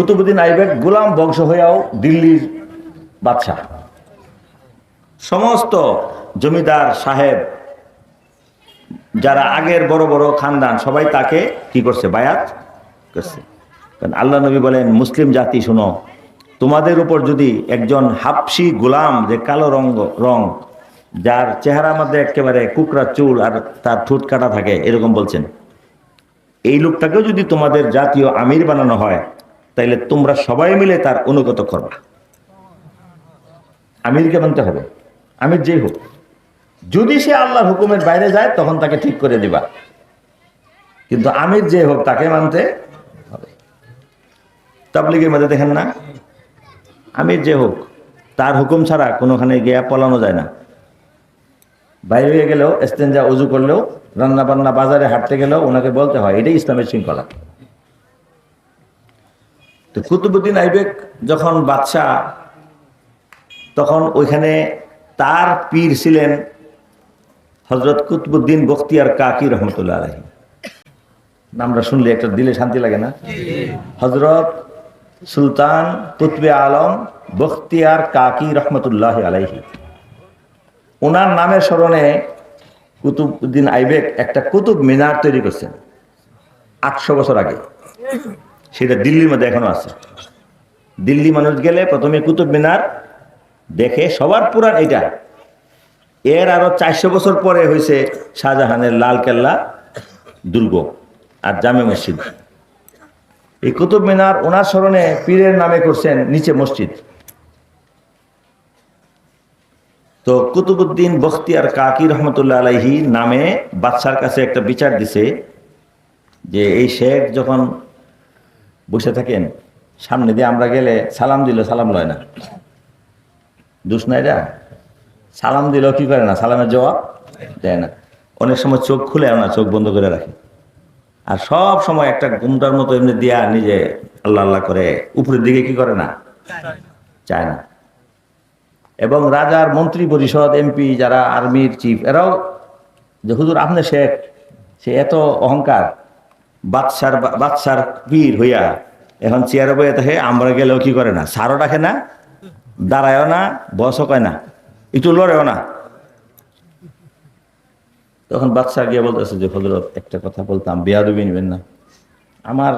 কুতুবুদ্দিন আইবেক গোলাম বংশ হয়েও দিল্লির বাদশাহ, সমস্ত জমিদার সাহেব যারা আগের বড় বড় খানদান সবাই তাকে কি করছে, বায়াত করছে। কারণ আল্লাহ নবী বলেন, মুসলিম জাতি শুনো, তোমাদের উপর যদি একজন হাবশি গোলাম, যে কালো রং, যার চেহারার মধ্যে একেবারে কুকরা চুল আর তার ঠোঁট কাটা থাকে, এরকম বলছেন, এই লোকটাকেও যদি তোমাদের জাতীয় আমির বানানো হয়, তাইলে তোমরা সবাই মিলে তার অনুগত করবা। আমিরকে মানতে হবে, আমির যেই হোক। যদি সে আল্লাহর হুকুমের বাইরে যায় তখন তাকে ঠিক করে দিবা, কিন্তু আমির যে হোক তাকে মানতে হবে। তাবলীগের মধ্যে দেখেন না, আমির যে হোক তার হুকুম ছাড়া কোনোখানে গিয়া পলানো যায় না। বাইরে হয়ে গেলেও, ইস্তেঞ্জা উজু করলেও, রান্না বান্না, বাজারে হাঁটতে গেলেও ওনাকে বলতে হয়, এটাই ইসলামের শৃঙ্খলা। তো কুতুবুদ্দিন আইবেক যখন বাদশাহ, তখন ওইখানে তার পীর ছিলেন হযরত কুতুবুদ্দিন বখতিয়ার কাকি রহমতুল্লাহ আলাইহি। নামটা শুনলে একটা দিলে শান্তি লাগে না? হযরত সুলতান কুতুবে আলম বখতিয়ার কাকি রহমতুল্লাহ আলাইহি, ওনার নামের স্মরণে কুতুবুদ্দিন আইবেক একটা কুতুব মিনার তৈরি করছেন 800 বছর আগে। সেটা দিল্লির মধ্যে এখনো আছে। দিল্লি মানুষ গেলে প্রথমে কুতুব মিনার দেখে, সবার পুরান এটা। এর আরো 400 বছর পরে হয়েছে শাহজাহানের লাল কেল্লা দুর্গ আর জামে মসজিদ। এই কুতুব মিনার ওনার স্মরণে পীরের নামে করছেন, নিচে মসজিদ। তো কুতুবুদ্দিন বখতিয়ার কাকি রহমতুল্লাহ আলাইহি নামে বাদশার কাছে একটা বিচার দিছে যে এই শেখ যখন বসে থাকেন, সামনে দিয়ে আমরা গেলে সালাম দিল, সালাম লয় না, দুষ নাই রা, সালাম দিল কি করে না, সালামের জবাব দেয় না। অনেক সময় চোখ খুলে না, চোখ বন্ধ করে রাখে। আর সব সময় একটা ঘুমটার মতো এমনি দিয়া নিজে আল্লাহ আল্লাহ করে, উপরের দিকে কি করে না, চায় না। এবং রাজার মন্ত্রী পরিষদ, এমপি, যারা আর্মির চিফ, এরাও যে হুজুর আপনি শেখ, সে এত অহংকার, বাদশার পীর হইয়া এখন চেয়ারে বইয়া থাকে, আমরা গেলেও কি করে না, সারও রাখে না, দাঁড়ায়ও না, বসও কয় না, একটু লড়েও না। তখন বাদশাহ গিয়ে বলতেছে যে হযরত একটা কথা বলতাম, বেয়াদবি নেবেন না। আমার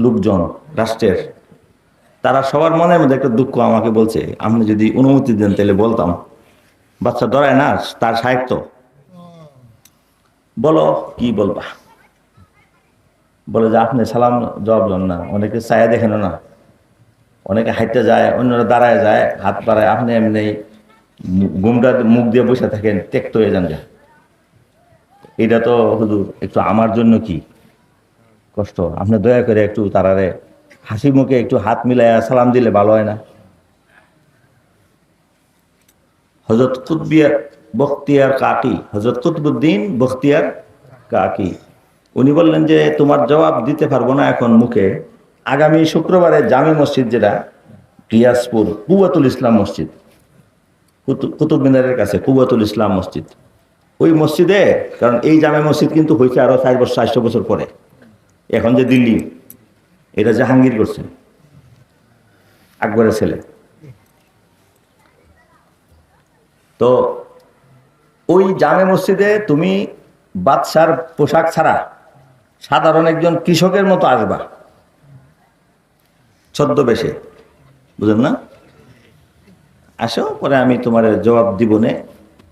লোকজন রাষ্ট্রের, তারা সবার মনের মধ্যে একটা দুঃখ আমাকে বলছে, আপনি যদি অনুমতি দেন তাহলে বলতাম। বাচ্চা ডরায় না, তার সাহিত্য। বলো কি বলবা? বলে যে আপনি সালাম জবাব দেন না, অনেকে চায়া দেখেন না, অনেকে হাইটে যায়, অন্যরা দাঁড়ায় যায়, হাত বাড়ায়, আপনি এমনি ঘুমটা মুখ দিয়ে বসে থাকেন, ত্যক্ত হয়ে যান। যা এটা তো হুজুর একটু আমার জন্য কি কষ্ট, আপনি দয়া করে একটু তারারে হাসি মুখে একটু হাত মিলাইয়া সালাম দিলে ভালো হয় না? হযরত বখতিয়ার কাকি, হযরত কুতুবুদ্দিন বখতিয়ার কাকি, উনি বললেন যে তোমার জবাব দিতে পারবো না এখন মুখে, আগামী শুক্রবারে জামে মসজিদ, যেটা রিয়াজপুর কুওয়াতুল ইসলাম মসজিদ, কুতুব মিনারের কাছে কুওয়াতুল ইসলাম মসজিদ, ওই মসজিদে, কারণ এই জামে মসজিদ কিন্তু হয়েছে আরো 400 বছর পরে। এখন যে দিল্লি, এটা জাহাঙ্গীর করছে, আকবরের ছেলে। তো ওই জামে মসজিদে তুমি বাদশার পোশাক ছাড়া সাধারণ একজন কৃষকের মতো আসবা, ছদ্মবেশে, বুঝলেন না? আসো, পরে আমি তোমার জবাব দিব নে।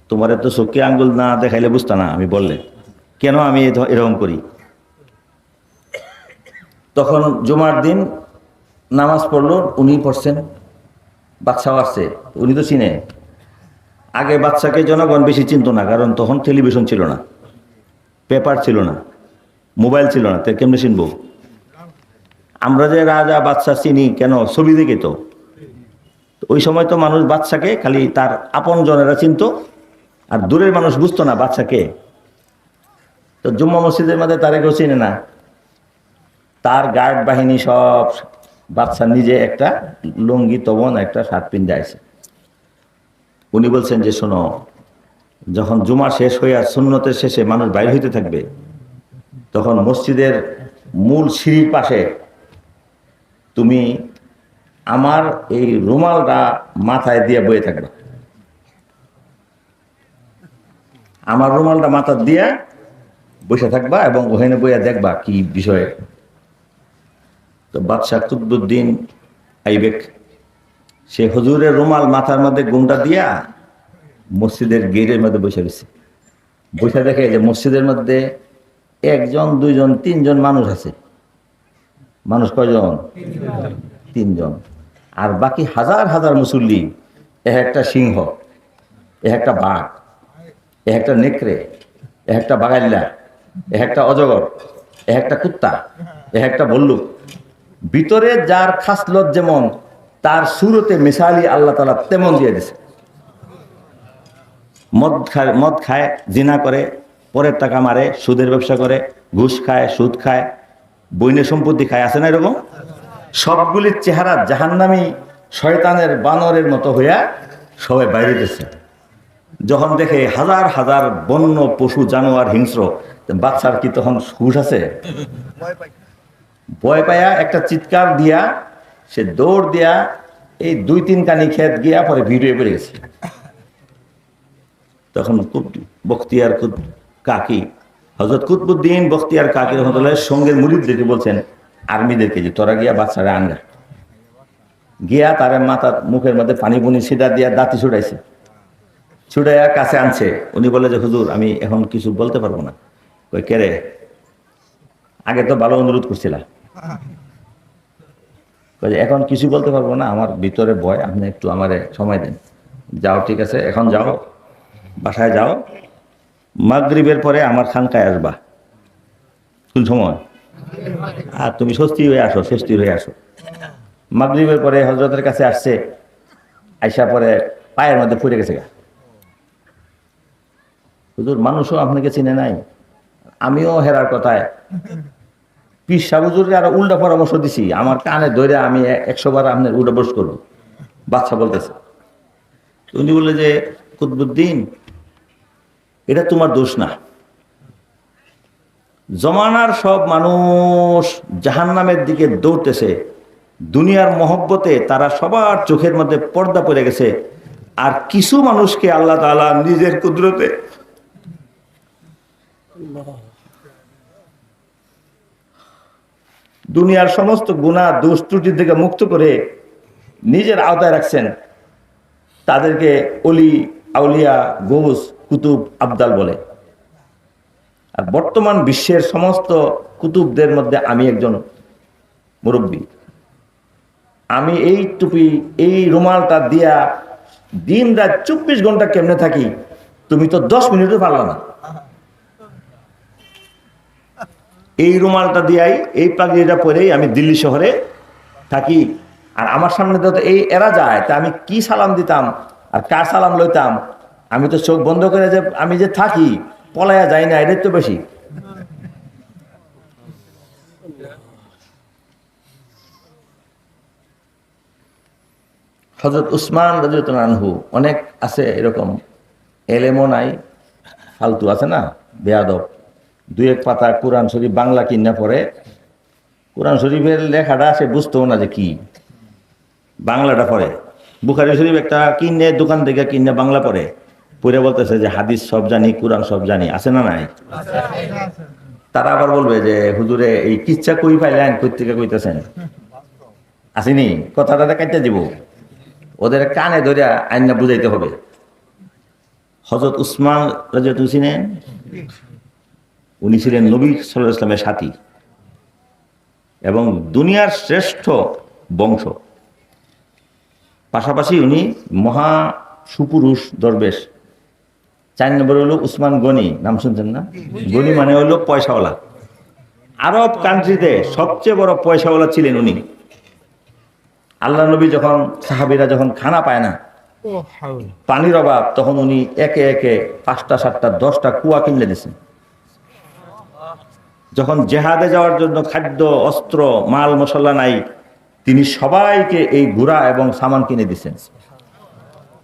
তোমার তো চোখে আঙ্গুল না দেখাইলে বুঝতা না আমি বললে কেন আমি এরকম করি। তখন জুমার দিন নামাজ পড়লো, উনি পড়ছেন, বাদশাও আসছে, উনি তো চিনে। আগে বাদশাকে জনগণ বেশি চিনত না, কারণ তখন টেলিভিশন ছিল না, পেপার ছিল না, মোবাইল ছিল না, তাই কেমনে চিনব? আমরা যে রাজা বাদশা চিনি কেন, ছবি দেখে তো। ওই সময় তো মানুষ বাদশাকে খালি তার আপন জনেরা চিনত, আর দূরের মানুষ বুঝতো না বাদশাকে। তো জুম্মা মসজিদের মধ্যে তারে কেউ চিনে না, তার গার্ড বাহিনী সব, বাদশা নিজে একটা লুঙ্গি তবন একটা শার্ট পিন আছে। উনি বলছেন যে শোনো, যখন জুমা শেষ হইয়া সুন্নতের শেষে মানুষ বাইর হইতে থাকবে, তখন মসজিদের মূল সিঁড়ির পাশে তুমি আমার এই রুমালটা মাথায় দিয়ে বয়ে থাকবে, আমার রুমালটা মাথা দিয়ে বসে থাকবা এবং ওখানে বইয়া দেখবা কি বিষয়ে। তো বাদশাহ কুতুবুদ্দিন আইবেক সে হুজুরের রুমাল মাথার মধ্যে গুমটা দিয়া মসজিদের গেটের মধ্যে বসে রয়েছে। বসে দেখে যে মসজিদের মধ্যে একজন, দুইজন, তিনজন মানুষ আছে। মানুষ কয়জন? তিনজন। আর বাকি হাজার হাজার মুসল্লি, এক একটা সিংহ, এক একটা বাঘ, এক একটা নেকড়ে, এক একটা বাগাইল্লা, এক একটা অজগর, এক একটা কুত্তা, এক একটা ভল্লুক। ভিতরে যার খাসলত যেমন, তার সুরতে মিসালি আল্লাহ তাআলা তেমন দিয়ে দিছে। মদ খায়, জিনা করে, পরের টাকা মারে, সুদের ব্যবসা করে, ঘুষ খায়, সুদ খায়, বৈনের সম্পত্তি খায়, আছে না এরকম? সবগুলির চেহারা জাহান্নামী শয়তানের বানরের মতো হইয়া সবাই বাইরে গেছে। যখন দেখে হাজার হাজার বন্য পশু জানোয়ার হিংস্র, বাচ্চার কি তখন হুশ আছে? ভয় পায়া একটা চিৎকার দিয়া সে দৌড় দিয়া এই 2-3 কানি ক্ষেত গিয়া পরে ভিড়ে পড়ে গেছে। তখন বখতিয়ার কাকি, হযরত কুতুবুদ্দিন বখতিয়ার কাকি রহমতুল্লাহ সঙ্গের মুরিদদেরকে বলছেন, আর্মিদেরকে, যে তোরা গিয়া বাচ্চারা আনগা। গিয়া তার মাথা মুখের মধ্যে পানি পুনি সিধা দিয়া দাঁতি ছুটাইছে, ছুটাইয়া কাছে আনছে। উনি বলে যে হুজুর আমি এখন কিছু বলতে পারবো না। কই কেরে? আগে তো ভালো অনুরোধ করছিলাম। এখন কিছু বলতে পারবো না, আমার ভিতরে ভয়, আপনি একটু আমারে সময় দেন। যাও, ঠিক আছে, এখন যাও, বাসায় যাও, মাগরিবের পরে আমার খানকায় আসবা। কোন সময়? আর তুমি স্বস্তির হয়ে আসো, স্বস্তির হয়ে আসো। মাগরিবের পরে হযরতের কাছে আসছে, আইসা পরে পায়ের মধ্যে পড়ে গেছে। হুজুর মানুষও আপনাকে চিনে নাই, আমিও হেরার কথায় পীর সাহেব হুজুরকে আরো উল্টা পরামর্শ দিছি, আমার কানে ধরে আমি 100 বার আপনার উল্টা বস করবো। বাচ্চা বলতেছে। উনি বললে যে কুতুবুদ্দিন, এটা তোমার দোষ না। জমানার সব মানুষ জাহান্নামের দিকে দৌড়তেছে, দুনিয়ার মহব্বতে তারা সবার চোখের মধ্যে পর্দা পড়ে গেছে। আর কিছু মানুষকে আল্লাহ তাআলা নিজের কুদরতে দুনিয়ার সমস্ত গুনাহ দোষ ত্রুটি থেকে মুক্ত করে নিজের আওতায় রাখছেন। তাদেরকে অলি, আউলিয়া, গৌস, কুতুব, আবদাল বলে। আর বর্তমান বিশ্বের সমস্ত কুতুবদের মধ্যে আমি একজন মুরব্বী। আমি এই টুপি, এই রুমালটা দিয়া দিন রাত 24 ঘন্টা কেমনে থাকি, তুমি তো 10 মিনিটও পারলা না। এই রুমালটা দিয়াই, এই পাগড়িটা পরেই আমি দিল্লি শহরে থাকি। আর আমার সামনে তো এই এরা যায়, তা আমি কি সালাম দিতাম আর কার সালাম লইতাম? আমি তো চোখ বন্ধ করে যে আমি যে থাকি, পলায়া যাই না, এটাই তো বেশি। হযরত উসমান রাদিয়াল্লাহু আনহু, অনেক আছে এরকম, এলেমও নাই, ফালতু আছে না, বেয়াদব। 2-1 পাতা কোরআন শরীফ বাংলা কিনা পড়ে, কোরআন শরীফের লেখাটা সে বুঝতেও না যে কি, বাংলাটা পড়ে। বুখারী শরীফ একটা কিনে দোকান থেকে কিনে বাংলা পড়ে, পড়ে বলতেছে যে হাদিস সব জানি, কোরআন সব জানি। আছে না নাই? তারা আবার বলবে যে হুজুরে এই কিচ্ছা কই পাইলেন, কই থেকে কইতেছেন? আসেনি, কথাটা কাটতে দিব। ওদের কানে ধরে আইনা বুঝাইতে হবে। হযরত উসমান রাদিয়াল্লাহু ছিলেন, উনি ছিলেন নবী সাল্লাল্লাহু আলাইহি ওয়াসাল্লামের সাথী এবং দুনিয়ার শ্রেষ্ঠ বংশ। পাশাপাশি উনি মহা সুপুরুষ দরবেশ। 4 নম্বর হলো উসমান গনি, নাম শুনছেন না? গনি মানে হলো পয়সাওয়ালা। আরব কান্ট্রিতে সবচেয়ে বড় পয়সাওয়ালা ছিলেন উনি। আল্লাহ নবী যখন, সাহাবীরা যখন খানা পায় না, পানির অভাব, তখন উনি একে একে 5টা 7টা 10টা কুয়া কিনে দিয়েছেন। যখন জেহাদে যাওয়ার জন্য খাদ্য, অস্ত্র, মাল মশলা নাই, তিনি সবাইকে এই ঘোড়া এবং সামান কিনে দিয়েছেন।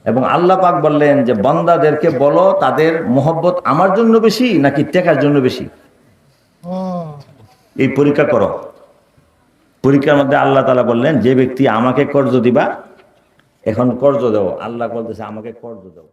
এবং আল্লাহ পাক বললেন যে বান্দাদেরকে বলো তাদের মহব্বত আমার জন্য বেশি নাকি টাকার জন্য বেশি, এই পরীক্ষা করো। পরীক্ষার মধ্যে আল্লাহ তাআলা বললেন, যে ব্যক্তি আমাকে কর্জ দিবা, এখন কর্জ দাও। আল্লাহ বলতেছে আমাকে কর্জ দাও।